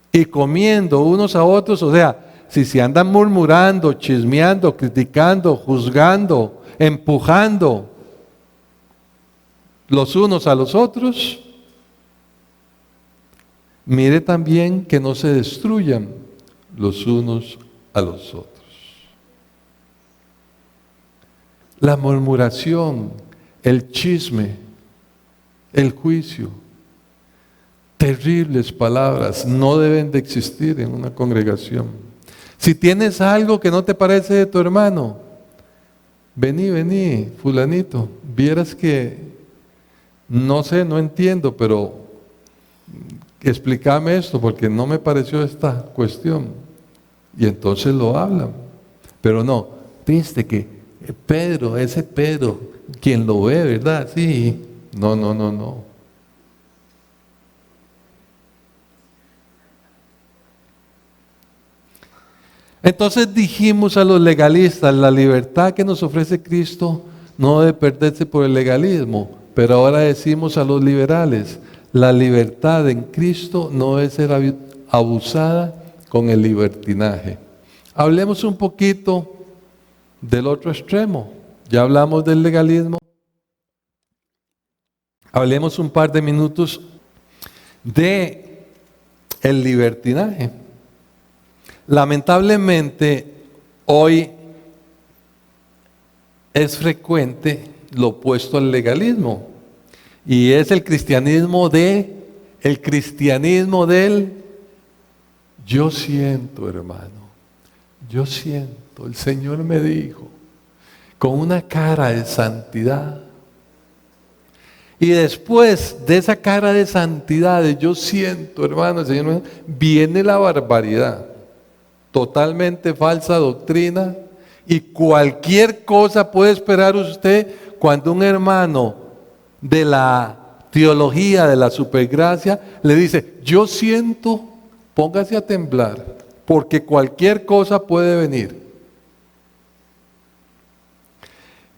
y comiendo unos a otros, o sea, si se andan murmurando, chismeando, criticando, juzgando, empujando los unos a los otros, mire también que no se destruyan los unos a los otros. La murmuración, el chisme, el juicio, terribles palabras no deben de existir en una congregación. Si tienes algo que no te parece de tu hermano, vení, fulanito, vieras que, no sé, no entiendo, pero explícame esto porque no me pareció esta cuestión. Y entonces lo hablan. Pero no, viste que Pedro, ese Pedro, quien lo ve, ¿verdad? Sí, no. Entonces dijimos a los legalistas, la libertad que nos ofrece Cristo no debe perderse por el legalismo, pero ahora decimos a los liberales, la libertad en Cristo no debe ser abusada con el libertinaje. Hablemos un poquito del otro extremo. Ya hablamos del legalismo. Hablemos un par de minutos de el libertinaje. Lamentablemente, hoy es frecuente lo opuesto al legalismo, y es el cristianismo del yo siento, hermano, yo siento, el Señor me dijo, con una cara de santidad. Y después de esa cara de santidad, de yo siento, hermano, el Señor me dijo, viene la barbaridad. Totalmente falsa doctrina, y cualquier cosa puede esperar usted cuando un hermano de la teología de la supergracia le dice, yo siento, póngase a temblar, porque cualquier cosa puede venir.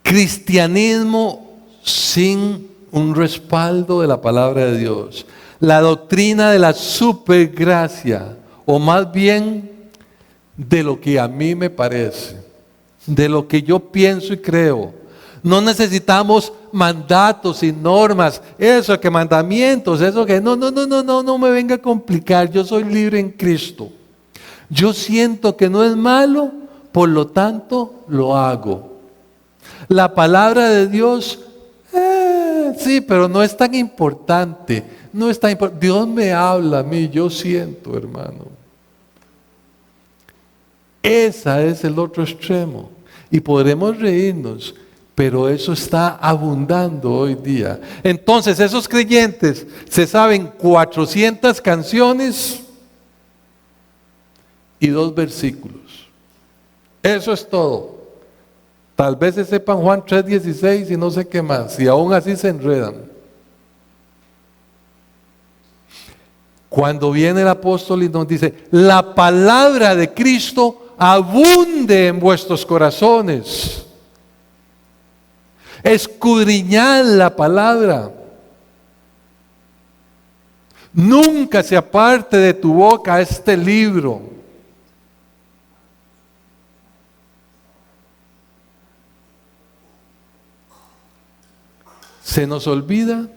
Cristianismo sin un respaldo de la palabra de Dios, la doctrina de la supergracia, o más bien de lo que a mí me parece, de lo que yo pienso y creo. No necesitamos mandatos y normas, eso que mandamientos, eso que no me venga a complicar. Yo soy libre en Cristo. Yo siento que no es malo, por lo tanto lo hago. La palabra de Dios, sí, pero no es tan importante. Dios me habla a mí, yo siento, hermano. Ese es el otro extremo. Y podremos reírnos, pero eso está abundando hoy día. Entonces esos creyentes se saben 400 canciones y 2 versículos. Eso es todo. Tal vez se sepan Juan 3:16 y no sé qué más, y aún así se enredan. Cuando viene el apóstol y nos dice, la palabra de Cristo abunde en vuestros corazones. Escudriñad la palabra. Nunca se aparte de tu boca este libro. Se nos olvida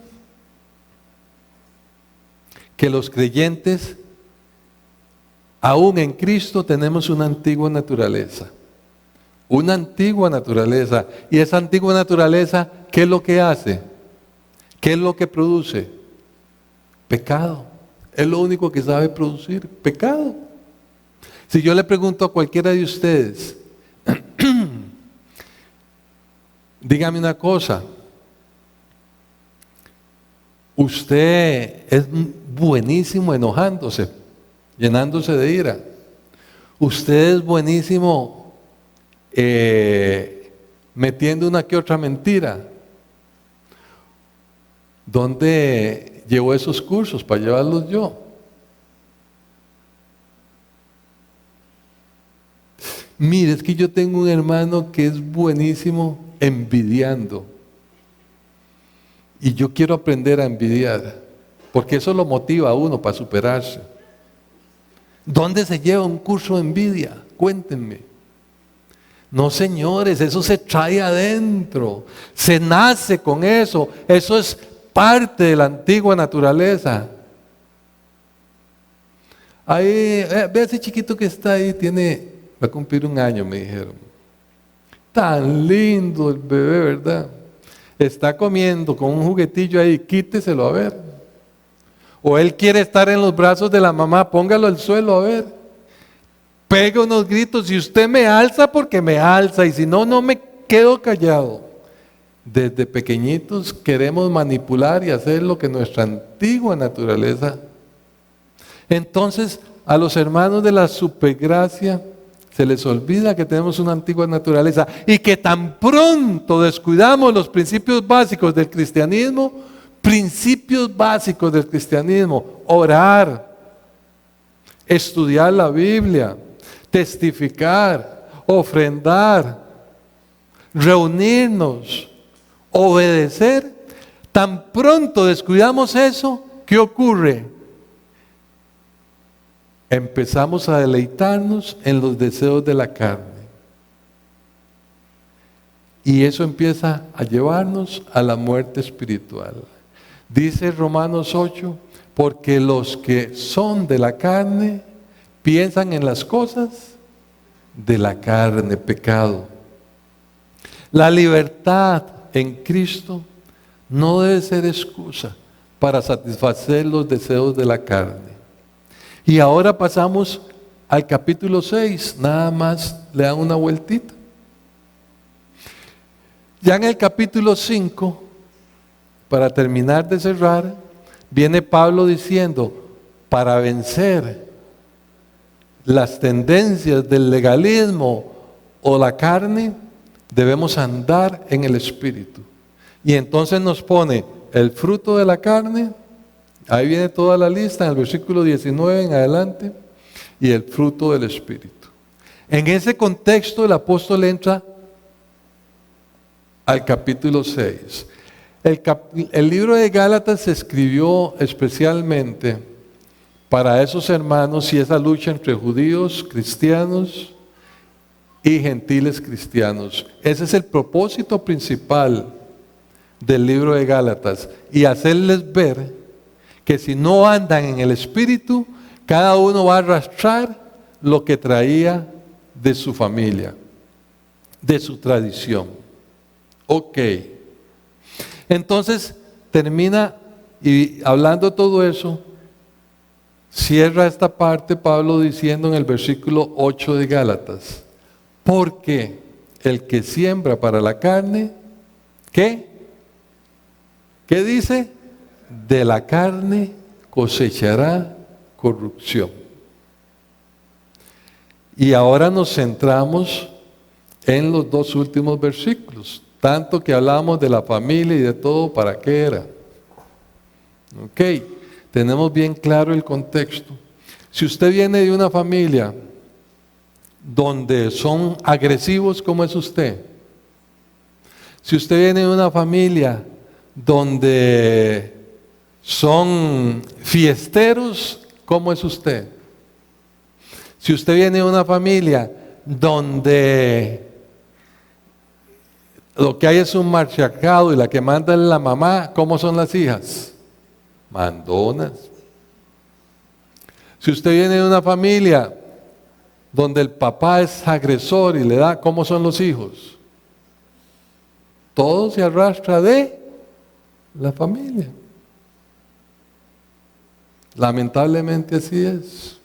que los creyentes, aún en Cristo, tenemos una antigua naturaleza. Una antigua naturaleza. Y esa antigua naturaleza, ¿qué es lo que hace? ¿Qué es lo que produce? Pecado. Es lo único que sabe producir, pecado. Si yo le pregunto a cualquiera de ustedes, dígame una cosa, usted es buenísimo enojándose, llenándose de ira. Usted es buenísimo metiendo una que otra mentira. ¿Dónde llevo esos cursos para llevarlos yo? Mire, es que yo tengo un hermano que es buenísimo envidiando. Y yo quiero aprender a envidiar, porque eso lo motiva a uno para superarse. ¿Dónde se lleva un curso de envidia? Cuéntenme. No, señores, eso se trae adentro. Se nace con eso. Eso es parte de la antigua naturaleza. Ahí, ve ese chiquito que está ahí, va a cumplir 1 año, me dijeron. Tan lindo el bebé, ¿verdad? Está comiendo con un juguetillo ahí, quíteselo a ver. O él quiere estar en los brazos de la mamá, póngalo al suelo a ver. Pega unos gritos, y usted me alza porque me alza, y si no, no me quedo callado. Desde pequeñitos queremos manipular y hacer lo que nuestra antigua naturaleza. Entonces, a los hermanos de la supergracia se les olvida que tenemos una antigua naturaleza y que tan pronto descuidamos los principios básicos del cristianismo, orar, estudiar la Biblia, testificar, ofrendar, reunirnos, obedecer. Tan pronto descuidamos eso, ¿qué ocurre? Empezamos a deleitarnos en los deseos de la carne. Y eso empieza a llevarnos a la muerte espiritual. Dice Romanos 8, porque los que son de la carne piensan en las cosas de la carne, pecado. La libertad en Cristo no debe ser excusa para satisfacer los deseos de la carne. Y ahora pasamos al capítulo 6, nada más le dan una vueltita. Ya en el capítulo 5, para terminar de cerrar, viene Pablo diciendo, para vencer las tendencias del legalismo o la carne, debemos andar en el Espíritu. Y entonces nos pone el fruto de la carne. Ahí viene toda la lista en el versículo 19 en adelante, y el fruto del Espíritu. En ese contexto el apóstol entra al capítulo 6. El libro de Gálatas se escribió especialmente para esos hermanos y esa lucha entre judíos, cristianos y gentiles cristianos. Ese es el propósito principal del libro de Gálatas, y hacerles ver que si no andan en el Espíritu, cada uno va a arrastrar lo que traía de su familia, de su tradición. Ok. Entonces termina, y hablando todo eso, cierra esta parte Pablo diciendo en el versículo 8 de Gálatas, porque el que siembra para la carne, ¿qué? ¿Qué dice? De la carne cosechará corrupción. Y ahora nos centramos en los 2 últimos versículos, tanto que hablamos de la familia y de todo, ¿para qué era? Ok, tenemos bien claro el contexto. Si usted viene de una familia donde son agresivos, ¿cómo es usted? Si usted viene de una familia donde son fiesteros, ¿cómo es usted? Si usted viene de una familia donde lo que hay es un matriarcado y la que manda es la mamá, ¿cómo son las hijas? Mandonas. Si usted viene de una familia donde el papá es agresor y le da, ¿cómo son los hijos? Todo se arrastra de la familia. Lamentablemente así es.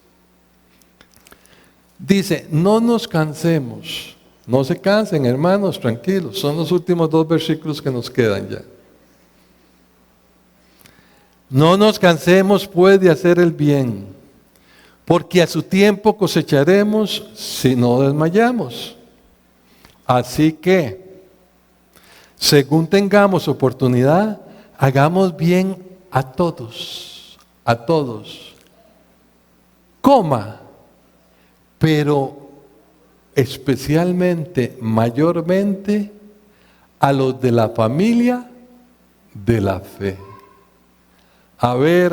Dice, no nos cansemos. No se cansen, hermanos, tranquilos. Son los últimos 2 versículos que nos quedan ya. No nos cansemos pues de hacer el bien, porque a su tiempo cosecharemos si no desmayamos. Así que, según tengamos oportunidad, hagamos bien a todos, coma, pero especialmente, mayormente, a los de la familia de la fe. A ver.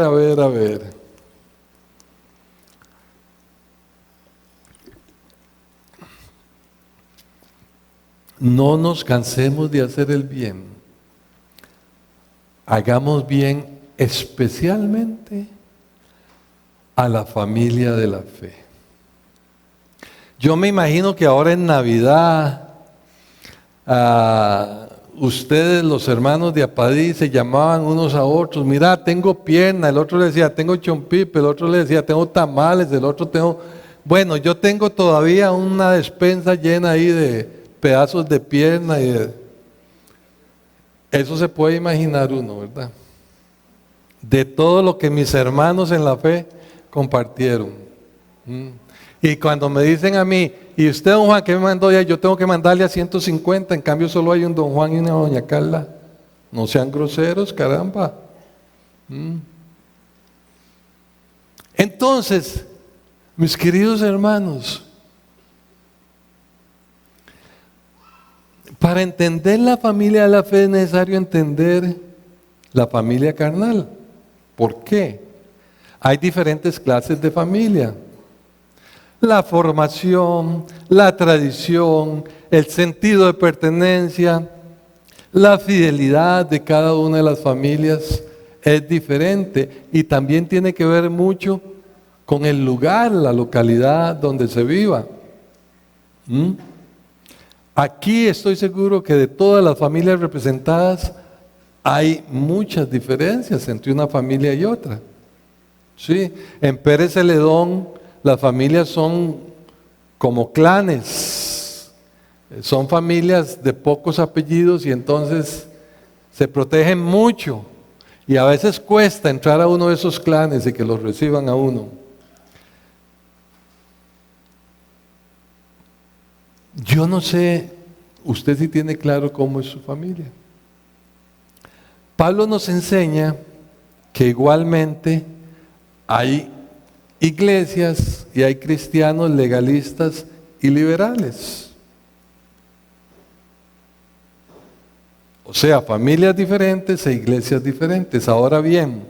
No nos cansemos de hacer el bien. Hagamos bien especialmente a la familia de la fe. Yo me imagino que ahora en Navidad, ustedes, los hermanos de Apadí, se llamaban unos a otros. Mira, tengo pierna, el otro le decía, tengo chompipe, el otro le decía, tengo tamales, el otro tengo... Bueno, yo tengo todavía una despensa llena ahí de pedazos de pierna y de... Eso se puede imaginar uno, ¿verdad? De todo lo que mis hermanos en la fe compartieron. Y cuando me dicen a mí, ¿y usted, don Juan, qué me mandó ya? Yo tengo que mandarle a 150, en cambio solo hay un don Juan y una doña Carla. No sean groseros, caramba. Entonces, mis queridos hermanos, para entender la familia de la fe es necesario entender la familia carnal. ¿Por qué? Hay diferentes clases de familia. La formación, la tradición, el sentido de pertenencia, la fidelidad de cada una de las familias es diferente y también tiene que ver mucho con el lugar, la localidad donde se viva. Aquí estoy seguro que de todas las familias representadas hay muchas diferencias entre una familia y otra. Sí, en Pérez Celedón las familias son como clanes, son familias de pocos apellidos y entonces se protegen mucho y a veces cuesta entrar a uno de esos clanes y que los reciban a uno. Yo no sé, usted sí tiene claro cómo es su familia. Pablo nos enseña que igualmente hay iglesias y hay cristianos legalistas y liberales. O sea, familias diferentes e iglesias diferentes. Ahora bien,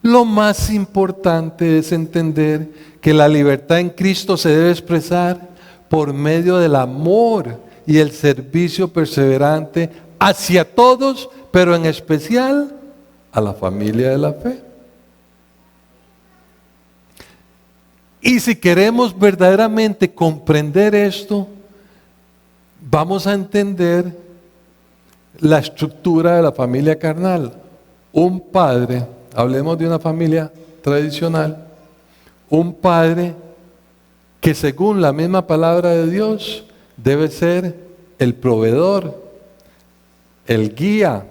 lo más importante es entender que la libertad en Cristo se debe expresar por medio del amor y el servicio perseverante hacia todos, pero en especial a la familia de la fe. Y si queremos verdaderamente comprender esto, vamos a entender la estructura de la familia carnal. Un padre, hablemos de una familia tradicional, un padre que según la misma palabra de Dios debe ser el proveedor, el guía,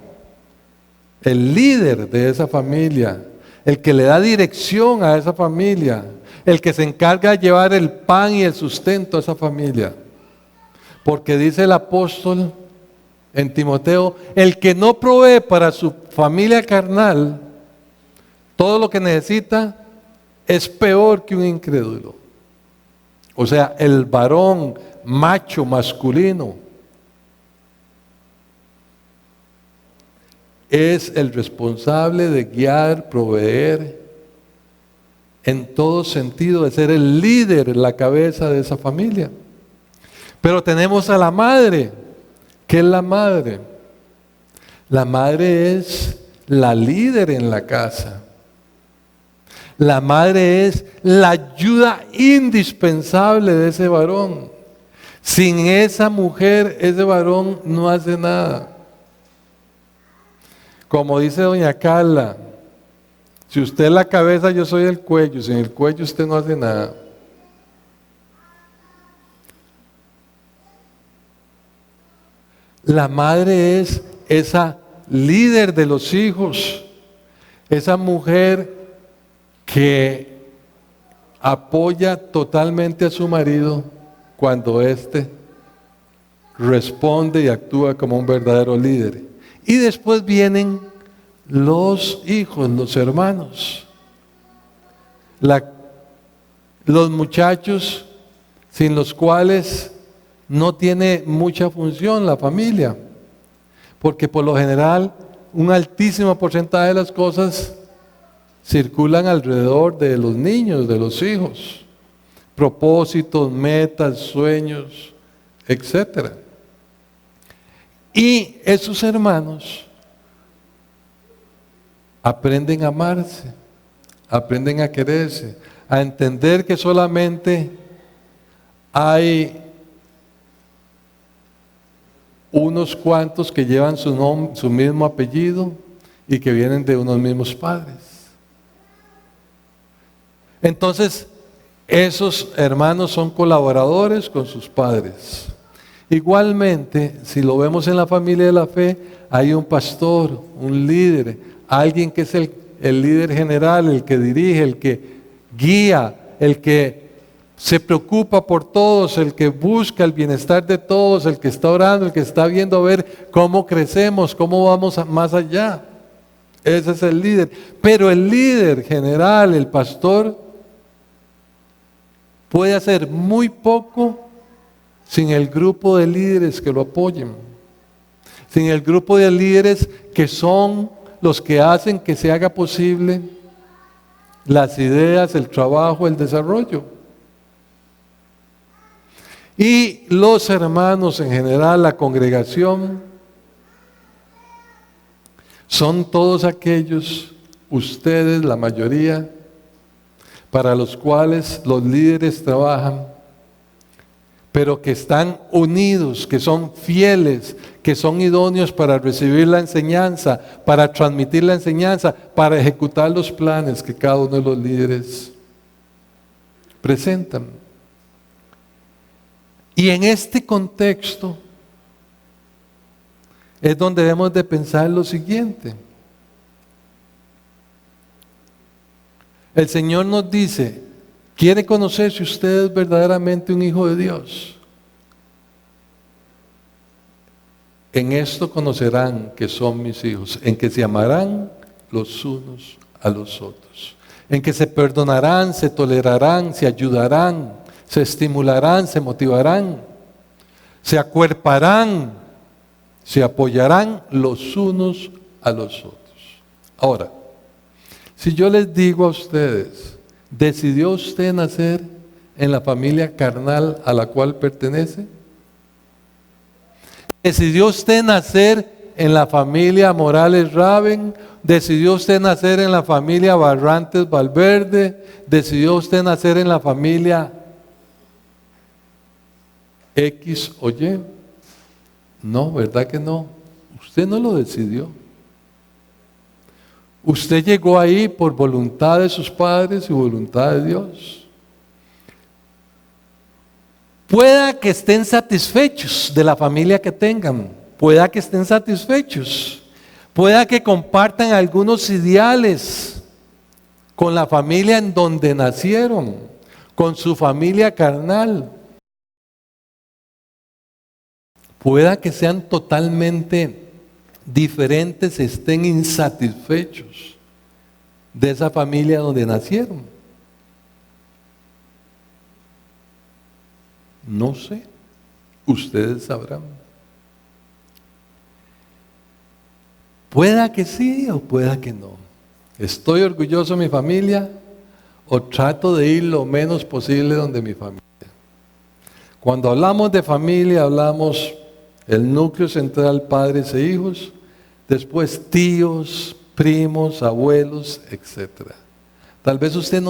el líder de esa familia, el que le da dirección a esa familia, el que se encarga de llevar el pan y el sustento a esa familia. Porque dice el apóstol en Timoteo, el que no provee para su familia carnal, todo lo que necesita, es peor que un incrédulo. O sea, el varón macho, masculino, es el responsable de guiar, proveer, en todo sentido, de ser el líder, la cabeza de esa familia. Pero tenemos a la madre. ¿Qué es la madre? La madre es la líder en la casa. La madre es la ayuda indispensable de ese varón. Sin esa mujer, ese varón no hace nada. Como dice doña Carla, si usted es la cabeza, yo soy el cuello. Sin el cuello usted no hace nada. La madre es esa líder de los hijos, esa mujer que apoya totalmente a su marido cuando éste responde y actúa como un verdadero líder. Y después vienen los hijos, los hermanos, los muchachos sin los cuales no tiene mucha función la familia, porque por lo general un altísimo porcentaje de las cosas circulan alrededor de los niños, de los hijos, propósitos, metas, sueños, etc. Y esos hermanos aprenden a amarse, aprenden a quererse, a entender que solamente hay unos cuantos que llevan su mismo apellido y que vienen de unos mismos padres. Entonces, esos hermanos son colaboradores con sus padres. Igualmente, si lo vemos en la familia de la fe, hay un pastor, un líder, alguien que es el líder general, el que dirige, el que guía, el que se preocupa por todos, el que busca el bienestar de todos, el que está orando, el que está viendo a ver cómo crecemos, cómo vamos más allá. Ese es el líder. Pero el líder general, el pastor, puede hacer muy poco sin el grupo de líderes que lo apoyen, sin el grupo de líderes que son los que hacen que se haga posible las ideas, el trabajo, el desarrollo. Y los hermanos en general, la congregación, son todos aquellos, ustedes, la mayoría, para los cuales los líderes trabajan, pero que están unidos, que son fieles, que son idóneos para recibir la enseñanza, para transmitir la enseñanza, para ejecutar los planes que cada uno de los líderes presentan. Y en este contexto es donde debemos de pensar lo siguiente. El Señor nos dice, ¿quiere conocer si usted es verdaderamente un hijo de Dios? En esto conocerán que son mis hijos, en que se amarán los unos a los otros, en que se perdonarán, se tolerarán, se ayudarán, se estimularán, se motivarán, se acuerparán, se apoyarán los unos a los otros. Ahora, si yo les digo a ustedes, ¿decidió usted nacer en la familia carnal a la cual pertenece? ¿Decidió usted nacer en la familia Morales Raven? ¿Decidió usted nacer en la familia Barrantes Valverde? ¿Decidió usted nacer en la familia X o Y? No, ¿verdad que no? Usted no lo decidió. Usted llegó ahí por voluntad de sus padres y voluntad de Dios. Pueda que estén satisfechos de la familia que tengan, pueda que estén satisfechos, pueda que compartan algunos ideales con la familia en donde nacieron, con su familia carnal. Pueda que sean totalmente diferentes, estén insatisfechos. de esa familia donde nacieron? No sé, ustedes sabrán. Pueda que sí o pueda que no. ¿Estoy orgulloso de mi familia o trato de ir lo menos posible donde mi familia? Cuando hablamos de familia, hablamos el núcleo central, padres e hijos, después tíos, primos, abuelos, etc. Tal vez usted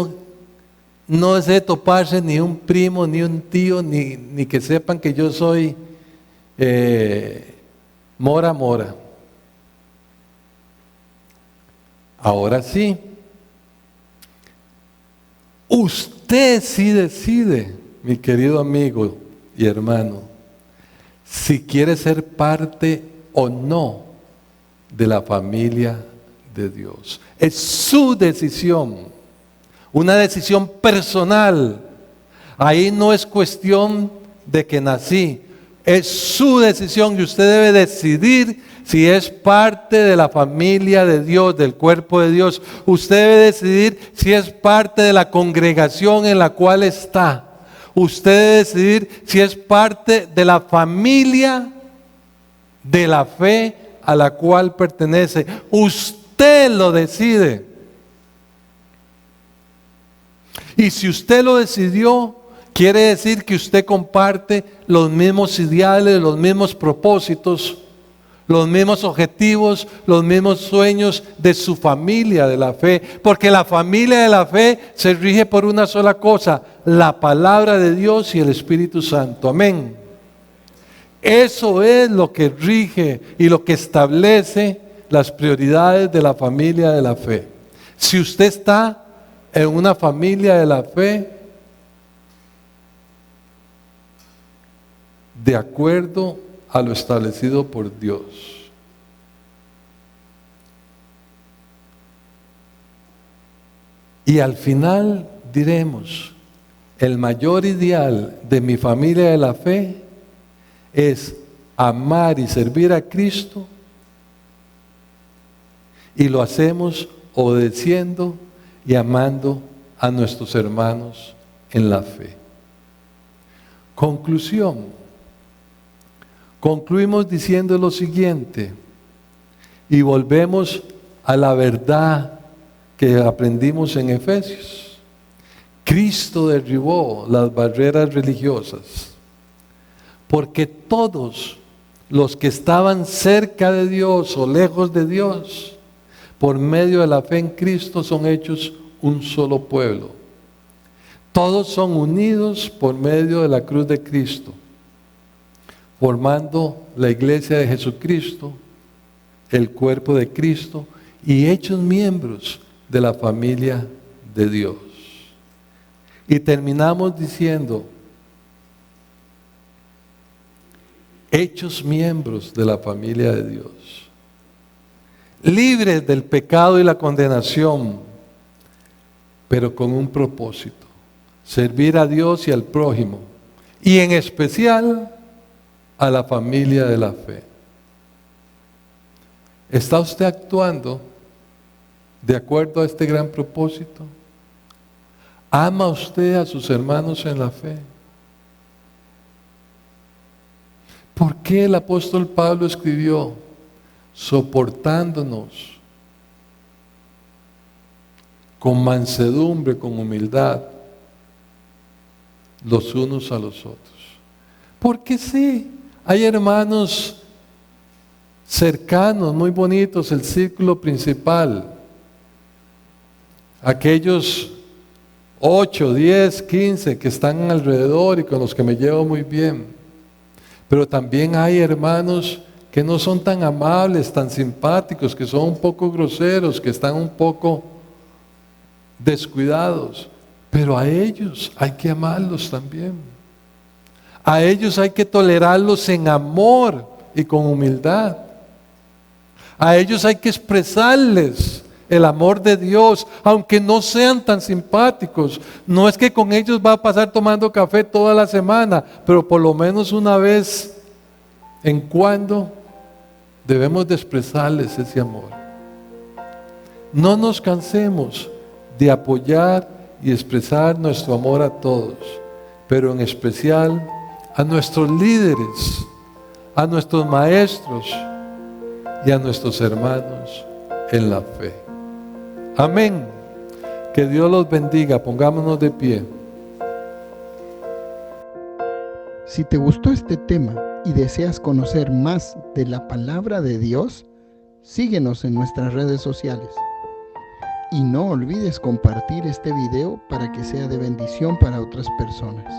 no desee toparse ni un primo, ni un tío, ni que sepan que yo soy mora. Ahora sí, usted sí decide, mi querido amigo y hermano, si quiere ser parte o no de la familia de Dios. Es su decisión, una decisión personal. Ahí no es cuestión de que nací, es su decisión y usted debe decidir si es parte de la familia de Dios, del cuerpo de Dios. Usted debe decidir si es parte de la congregación en la cual está. Usted debe decidir si es parte de la familia de la fe a la cual pertenece. Usted lo decide. Y si usted lo decidió, quiere decir que usted comparte los mismos ideales, los mismos propósitos, los mismos objetivos, los mismos sueños de su familia de la fe. Porque la familia de la fe se rige por una sola cosa: la palabra de Dios y el Espíritu Santo. Amén. Eso es lo que rige y lo que establece las prioridades de la familia de la fe. Si usted está en una familia de la fe, de acuerdo a lo establecido por Dios. Y al final diremos, el mayor ideal de mi familia de la fe es amar y servir a Cristo, y lo hacemos obedeciendo y amando a nuestros hermanos en la fe. Conclusión. Concluimos diciendo lo siguiente, y volvemos a la verdad que aprendimos en Efesios. Cristo derribó las barreras religiosas, porque todos los que estaban cerca de Dios o lejos de Dios, por medio de la fe en Cristo, son hechos un solo pueblo. Todos son unidos por medio de la cruz de Cristo, formando la iglesia de Jesucristo, el cuerpo de Cristo, y hechos miembros de la familia de Dios. Y terminamos diciendo, hechos miembros de la familia de Dios, libres del pecado y la condenación, pero con un propósito: servir a Dios y al prójimo, y en especial a la familia de la fe. ¿Está usted actuando de acuerdo a este gran propósito? ¿Ama usted a sus hermanos en la fe? ¿Por qué el apóstol Pablo escribió, soportándonos con mansedumbre, con humildad, los unos a los otros? Porque sí, hay hermanos cercanos, muy bonitos, el círculo principal, aquellos 8, 10, 15 que están alrededor y con los que me llevo muy bien. Pero también hay hermanos que no son tan amables, tan simpáticos, que son un poco groseros, que están un poco descuidados. Pero a ellos hay que amarlos también. A ellos hay que tolerarlos en amor y con humildad. A ellos hay que expresarles el amor de Dios, aunque no sean tan simpáticos. No es que con ellos va a pasar tomando café toda la semana, pero por lo menos una vez en cuando debemos de expresarles ese amor. No nos cansemos de apoyar y expresar nuestro amor a todos, pero en especial a nuestros líderes, a nuestros maestros y a nuestros hermanos en la fe. Amén. Que Dios los bendiga. Pongámonos de pie. Si te gustó este tema y deseas conocer más de la palabra de Dios, síguenos en nuestras redes sociales. Y no olvides compartir este video para que sea de bendición para otras personas.